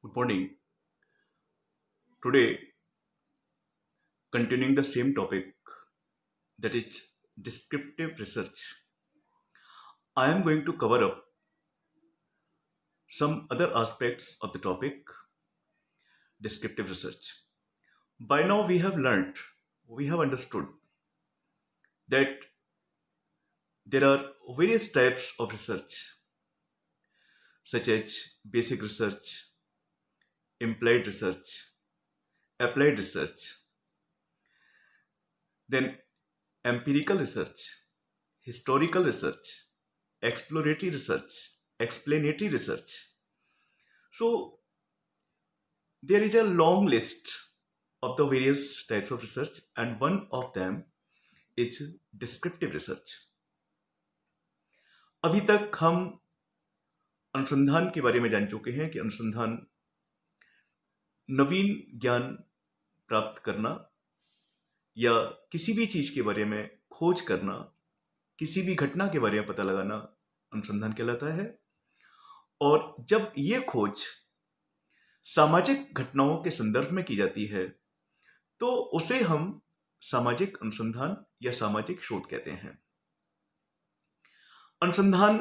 Good morning. Today, continuing the same topic, that is descriptive research, I am going to cover up some other aspects of the topic, descriptive research. By now, we have understood that there are various types of research, such as basic research, implied research, applied research, then empirical research, historical research, exploratory research, explanatory research. So, there is a long list of the various types of research, and one of them is descriptive research. अभी तक हम अनुसंधान के बारे में जान चुके हैं कि अनुसंधान नवीन ज्ञान प्राप्त करना या किसी भी चीज के बारे में खोज करना, किसी भी घटना के बारे में पता लगाना अनुसंधान कहलाता है। और जब ये खोज सामाजिक घटनाओं के संदर्भ में की जाती है तो उसे हम सामाजिक अनुसंधान या सामाजिक शोध कहते हैं। अनुसंधान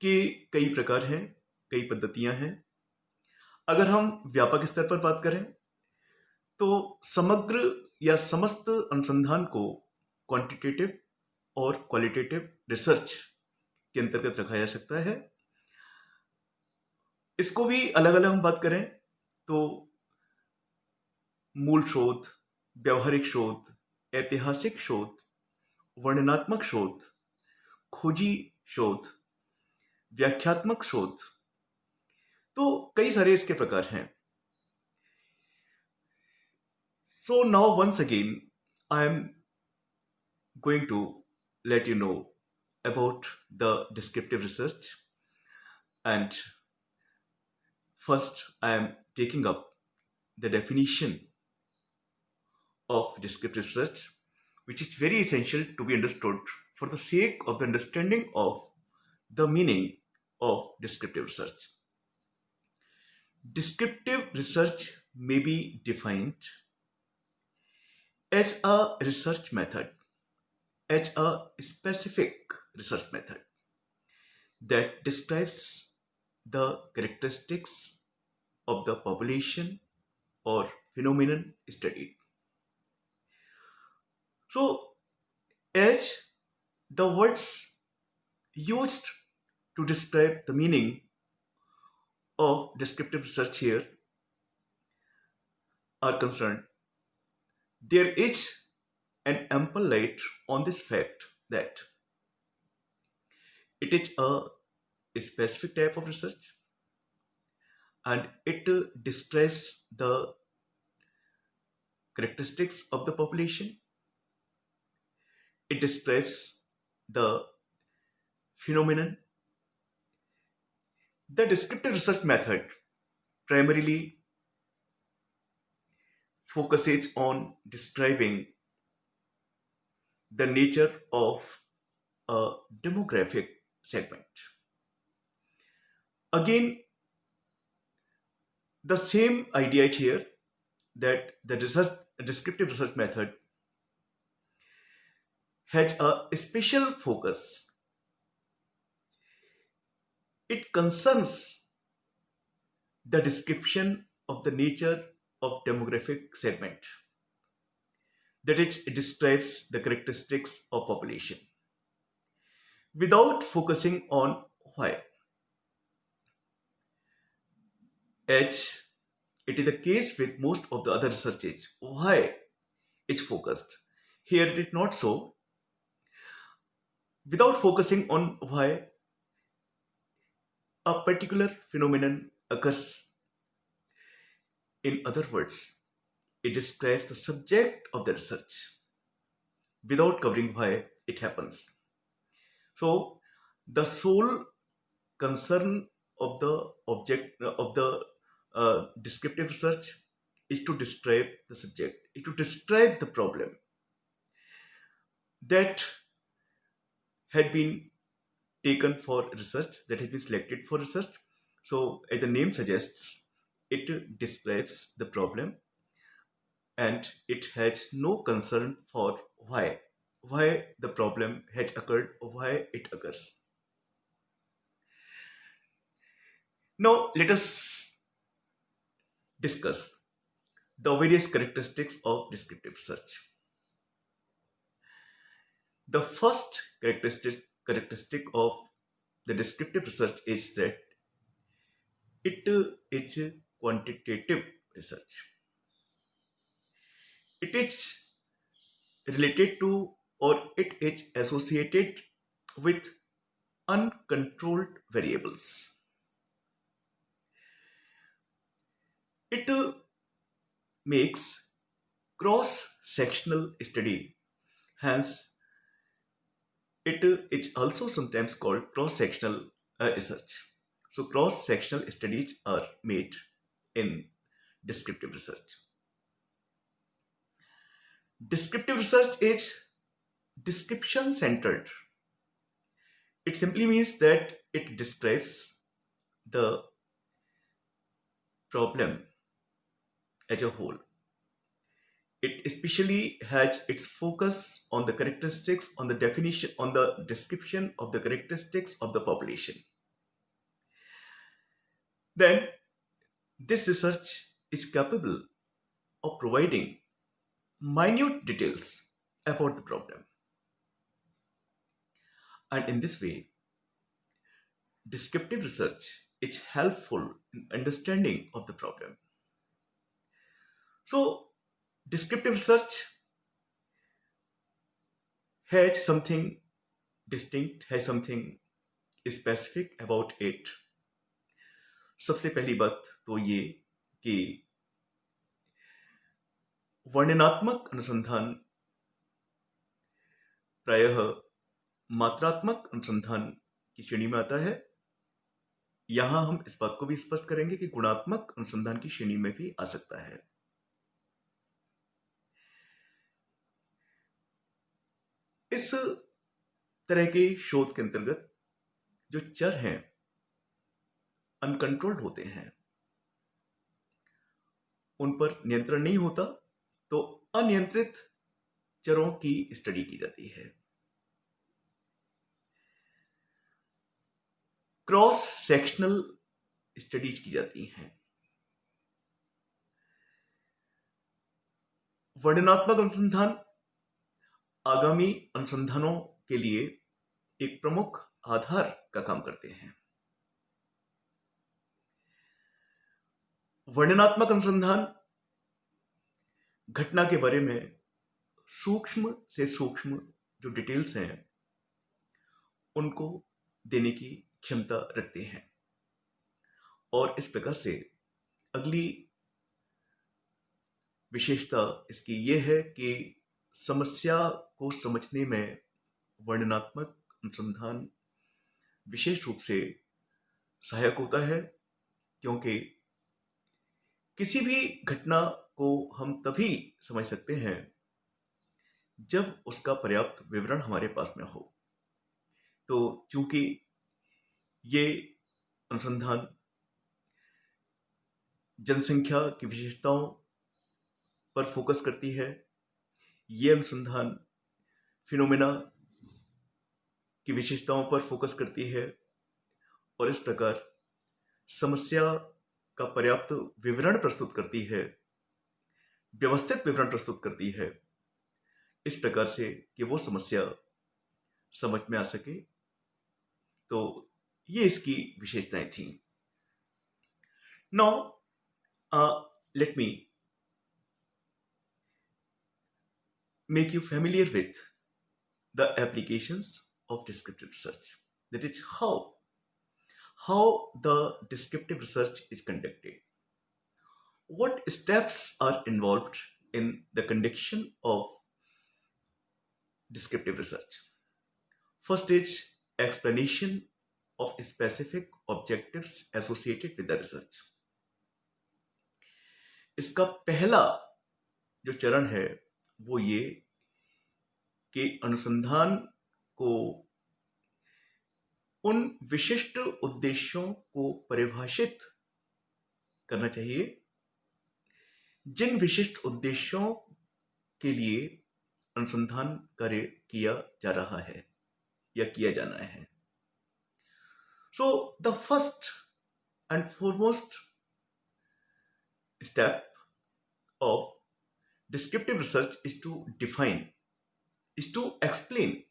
के कई प्रकार हैं, कई पद्धतियां हैं। अगर हम व्यापक स्तर पर बात करें तो समग्र या समस्त अनुसंधान को क्वांटिटेटिव और क्वालिटेटिव रिसर्च के अंतर्गत रखा जा सकता है। इसको भी अलग अलग हम बात करें तो मूल शोध, व्यावहारिक शोध, ऐतिहासिक शोध, वर्णनात्मक शोध, खोजी शोध, व्याख्यात्मक शोध, तो कई सारे इसके प्रकार हैं। So now once again I am going to let you know about the descriptive research. And first, I am taking up the definition of descriptive research, which is very essential to be understood for the sake of the understanding of the meaning of descriptive research. Descriptive research may be defined as a research method, as a specific research method that describes the characteristics of the population or phenomenon studied. So, as the words used to describe the meaning of descriptive research here are concerned, there is an ample light on this fact that it is a specific type of research and it describes the characteristics of the population, it describes the phenomenon. The descriptive research method primarily focuses on describing the nature of a demographic segment. Again, the same idea is here that the descriptive research method has a special focus. It concerns the description of the nature of demographic segment. That is, it describes the characteristics of population without focusing on why. As it is the case with most of the other researches, why it's focused. Here it is not so. Without focusing on why a particular phenomenon occurs, in other words, it describes the subject of the research without covering why it happens. So, the sole concern of the object of the descriptive research is to describe the subject, is to describe the problem that had been taken for research, that has been selected for research. So, as the name suggests, It describes the problem and it has no concern for why the problem has occurred or why it occurs. Now let us discuss the various characteristics of descriptive research. The first characteristic of the descriptive research is that it is quantitative research. It is related to or it is associated with uncontrolled variables. It makes cross sectional study, hence, it is also sometimes called cross sectional research. So, cross sectional studies are made in descriptive research. Descriptive research is description centered. It simply means that it describes the problem as a whole. It especially has its focus on the characteristics, on the definition, on the description of the characteristics of the population. Then, this research is capable of providing minute details about the problem. And in this way, descriptive research is helpful in understanding of the problem. So, descriptive research has something distinct, has something specific about it. सबसे पहली बात तो ये कि वर्णनात्मक अनुसंधान प्रायः मात्रात्मक अनुसंधान की श्रेणी में आता है. यहां हम इस बात को भी स्पष्ट करेंगे कि गुणात्मक अनुसंधान की श्रेणी में भी आ सकता है. इस तरह के शोध के अंतर्गत जो चर हैं अनकंट्रोल्ड होते हैं, उन पर नियंत्रण नहीं होता, तो अनियंत्रित चरों की स्टडी की जाती है. क्रॉस सेक्शनल स्टडीज की जाती हैं. वर्णनात्मक अनुसंधान आगामी अनुसंधानों के लिए एक प्रमुख आधार का काम करते हैं. वर्णनात्मक अनुसंधान घटना के बारे में सूक्ष्म से सूक्ष्म जो डिटेल्स हैं उनको देने की क्षमता रखते हैं. और इस प्रकार से अगली विशेषता इसकी यह है कि समस्या को समझने में वर्णनात्मक अनुसंधान विशेष रूप से सहायक होता है, क्योंकि किसी भी घटना को हम तभी समझ सकते हैं जब उसका पर्याप्त विवरण हमारे पास में हो. तो चूंकि ये अनुसंधान जनसंख्या की विशेषताओं पर फोकस करती है, ये अनुसंधान फिनोमेना की विशेषताओं पर फोकस करती है और इस प्रकार समस्या का पर्याप्त विवरण प्रस्तुत करती है, व्यवस्थित विवरण प्रस्तुत करती है, इस प्रकार से कि वो समस्या समझ में आ सके. तो ये इसकी विशेषताएं थी. Now let me make you familiar with the applications of descriptive research. That is how the descriptive research is conducted. What steps are involved in the conduction of descriptive research? First is explanation of specific objectives associated with the research. इसका पहला जो चरण है वो ये कि अनुसंधान को उन विशिष्ट उद्देश्यों को परिभाषित करना चाहिए जिन विशिष्ट उद्देश्यों के लिए अनुसंधान कार्य किया जा रहा है या किया जाना है. So, the first and foremost step of descriptive research is to define, is to explain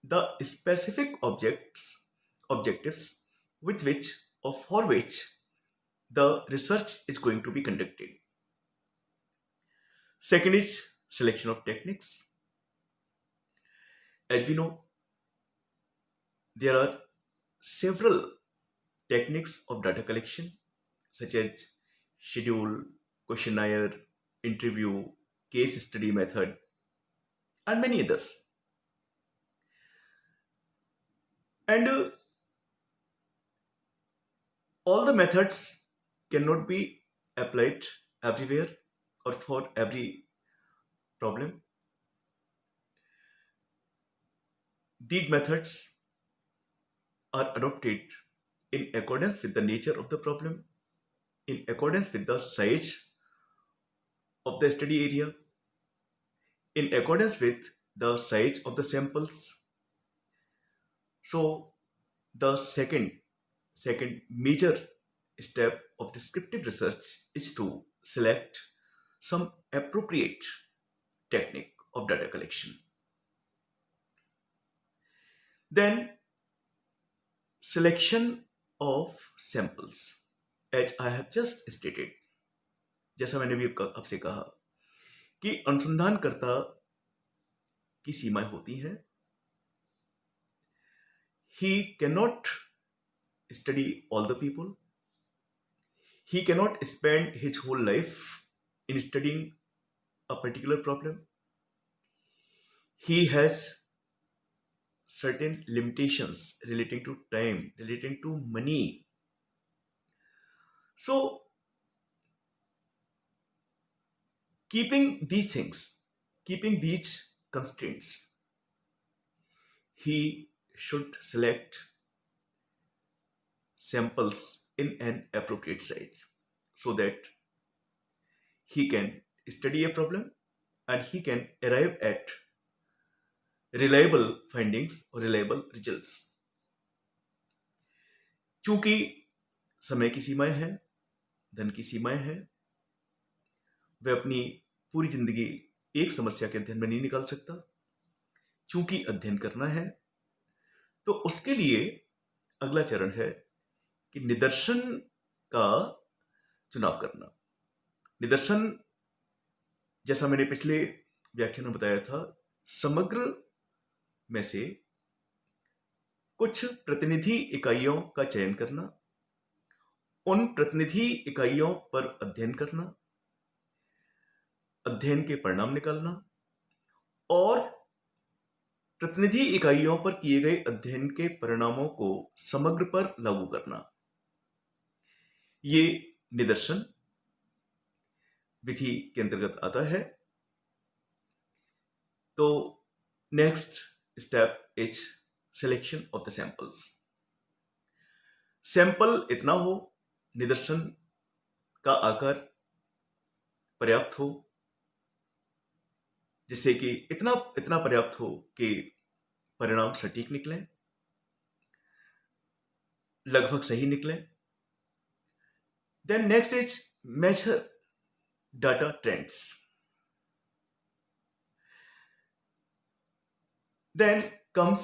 the specific objectives with which or for which the research is going to be conducted. Second is selection of techniques. As we know, there are several techniques of data collection, such as schedule, questionnaire, interview, case study method, and many others. And all the methods cannot be applied everywhere or for every problem. These methods are adopted in accordance with the nature of the problem, in accordance with the size of the study area, in accordance with the size of the samples. So the second major step of descriptive research is to select some appropriate technique of data collection. Then selection of samples. As I have just stated, जैसा मैंने भी आपसे कहा कि अनुसंधानकर्ता की सीमाएं होती हैं. He cannot study all the people. He cannot spend his whole life in studying a particular problem. He has certain limitations relating to time, relating to money. So, keeping these things, keeping these constraints, he should select samples in an appropriate size so that he can study a problem and he can arrive at reliable findings or reliable results. चूंकि समय की सीमाएं हैं, धन की सीमाएं हैं, वह अपनी पूरी जिंदगी एक समस्या के अध्ययन में नहीं निकाल सकता. चूंकि अध्ययन करना है, तो उसके लिए अगला चरण है कि निदर्शन का चुनाव करना. निदर्शन, जैसा मैंने पिछले व्याख्यान में बताया था, समग्र में से कुछ प्रतिनिधि इकाइयों का चयन करना, उन प्रतिनिधि इकाइयों पर अध्ययन करना, अध्ययन के परिणाम निकालना और प्रतिनिधि इकाइयों पर किए गए अध्ययन के परिणामों को समग्र पर लागू करना. ये निदर्शन विधि के अंतर्गत आता है. तो next step is selection of the samples. Sample इतना हो, निदर्शन का आकार पर्याप्त हो, जिससे कि इतना इतना पर्याप्त हो कि परिणाम सटीक निकले, लगभग सही निकले. Then next is major data trends. Then comes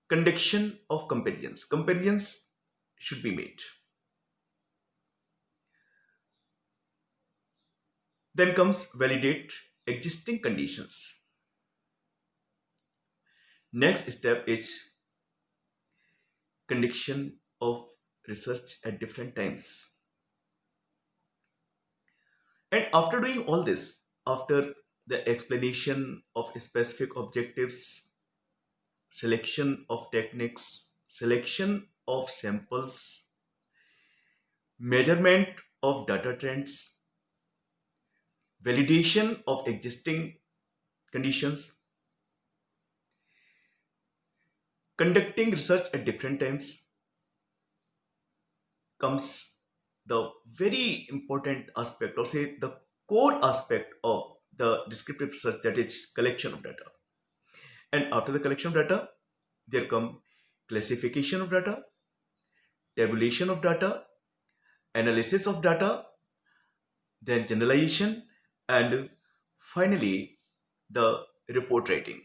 conduction of comparisons. Comparisons should be made. Then comes validate existing conditions. Next step is conduction of research at different times. And after doing all this, after the explanation of specific objectives, selection of techniques, selection of samples, measurement of data trends, validation of existing conditions, conducting research at different times, comes the very important aspect, or say the core aspect of the descriptive research, that is collection of data. And after the collection of data, there come classification of data, tabulation of data, analysis of data, then generalization, and finally the report writing.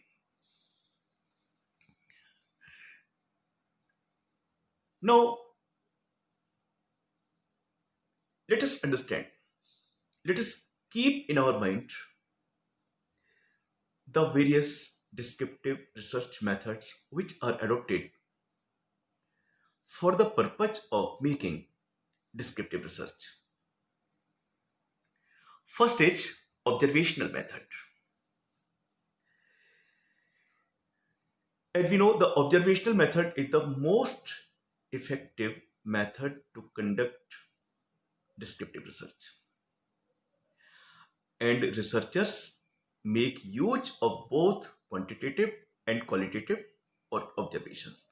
Now, let us understand, let us keep in our mind the various descriptive research methods which are adopted for the purpose of making descriptive research. First is observational method. As we know, the observational method is the most effective method to conduct descriptive research. And researchers make use of both quantitative and qualitative or observations.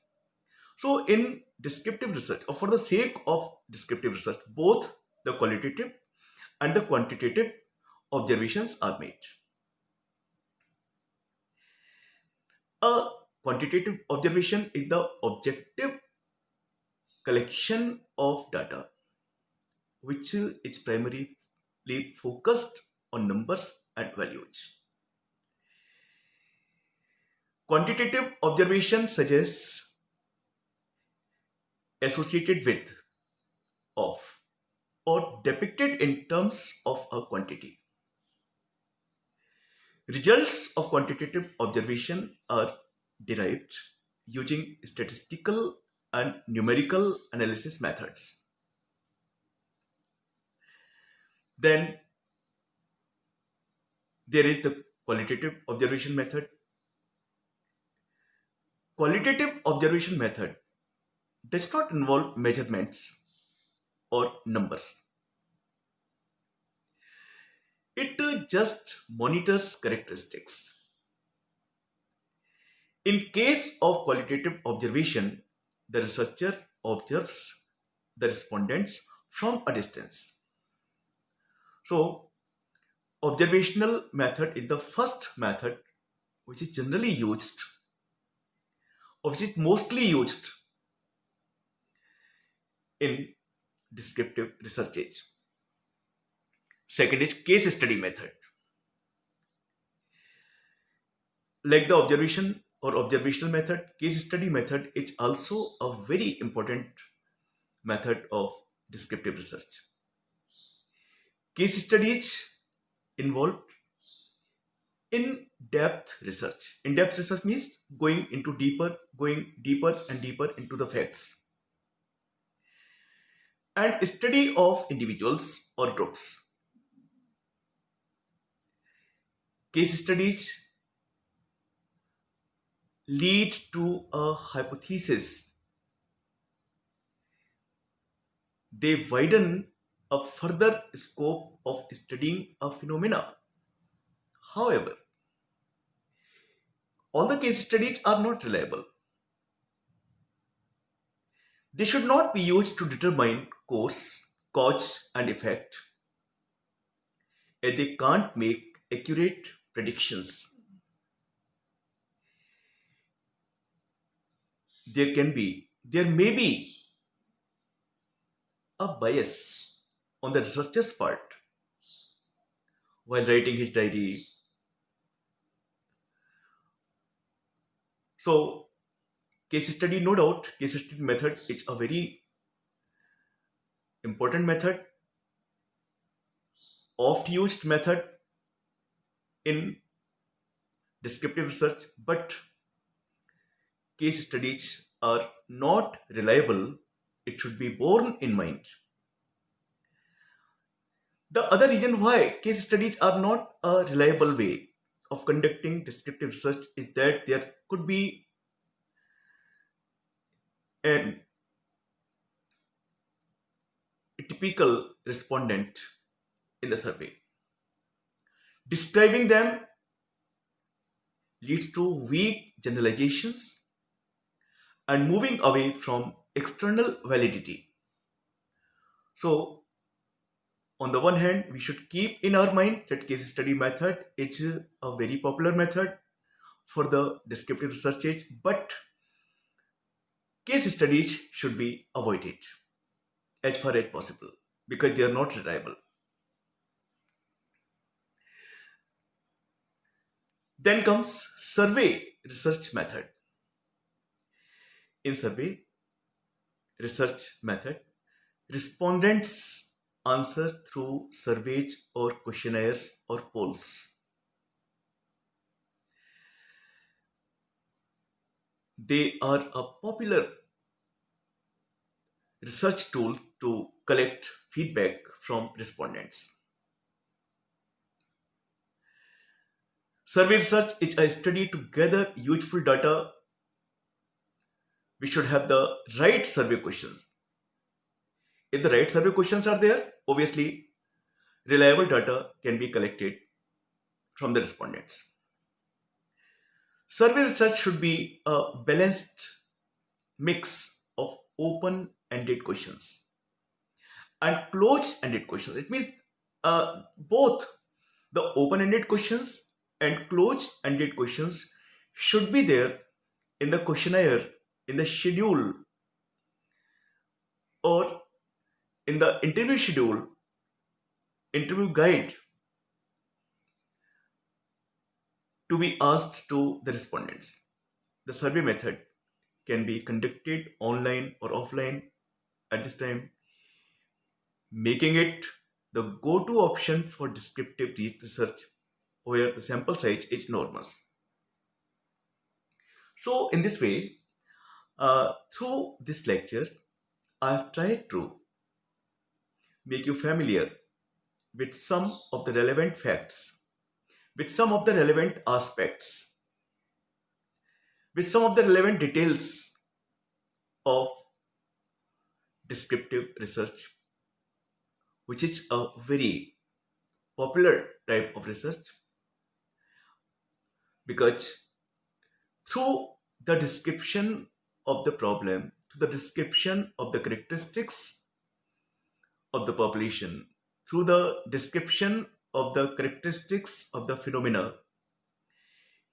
So, in descriptive research, or for the sake of descriptive research, both the qualitative and the quantitative observations are made. A quantitative observation is the objective collection of data which is primarily focused on numbers and values. Quantitative observation suggests associated with, of, or depicted in terms of a quantity. Results of quantitative observation are derived using statistical and numerical analysis methods. Then there is the qualitative observation method. Qualitative observation method does not involve measurements or numbers. It just monitors characteristics. In case of qualitative observation, the researcher observes the respondents from a distance. So, observational method is the first method which is generally used, or which is mostly used in descriptive research age. Second is case study method. Like the observation or observational method, case study method is also a very important method of descriptive research. Case studies involved in-depth research. In-depth research means going deeper and deeper into the facts. And study of individuals or groups. Case studies lead to a hypothesis. They widen a further scope of studying a phenomena. However, all the case studies are not reliable. They should not be used to determine cause and effect, and they can't make accurate predictions. There may be a bias on the researcher's part while writing his diary. So, case study, no doubt, case study method is a very important method, oft used method in descriptive research, but case studies are not reliable. It should be borne in mind. The other reason why case studies are not a reliable way of conducting descriptive research is that there could be an, a typical respondent in the survey. Describing them leads to weak generalizations and moving away from external validity. So, on the one hand, we should keep in our mind that case study method is a very popular method for the descriptive research age, but case studies should be avoided as far as possible because they are not reliable. Then comes survey research method. In survey research method, respondents answer through surveys or questionnaires or polls. They are a popular research tool to collect feedback from respondents. Survey research is a study to gather useful data. We should have the right survey questions. If the right survey questions are there, obviously reliable data can be collected from the respondents. Survey research should be a balanced mix of open ended questions and closed ended questions. It means both the open ended questions and closed ended questions should be there in the questionnaire, in the schedule, or in the interview schedule, interview guide to be asked to the respondents. The survey method can be conducted online or offline at this time, making it the go to option for descriptive research where the sample size is enormous. So, in this way, through this lecture, I have tried to make you familiar with some of the relevant facts, with some of the relevant aspects, with some of the relevant details of descriptive research, which is a very popular type of research because through the description of the problem, to the description of the characteristics of the population, through the description of the characteristics of the phenomena,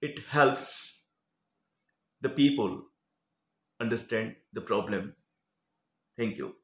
it helps the people understand the problem. Thank you.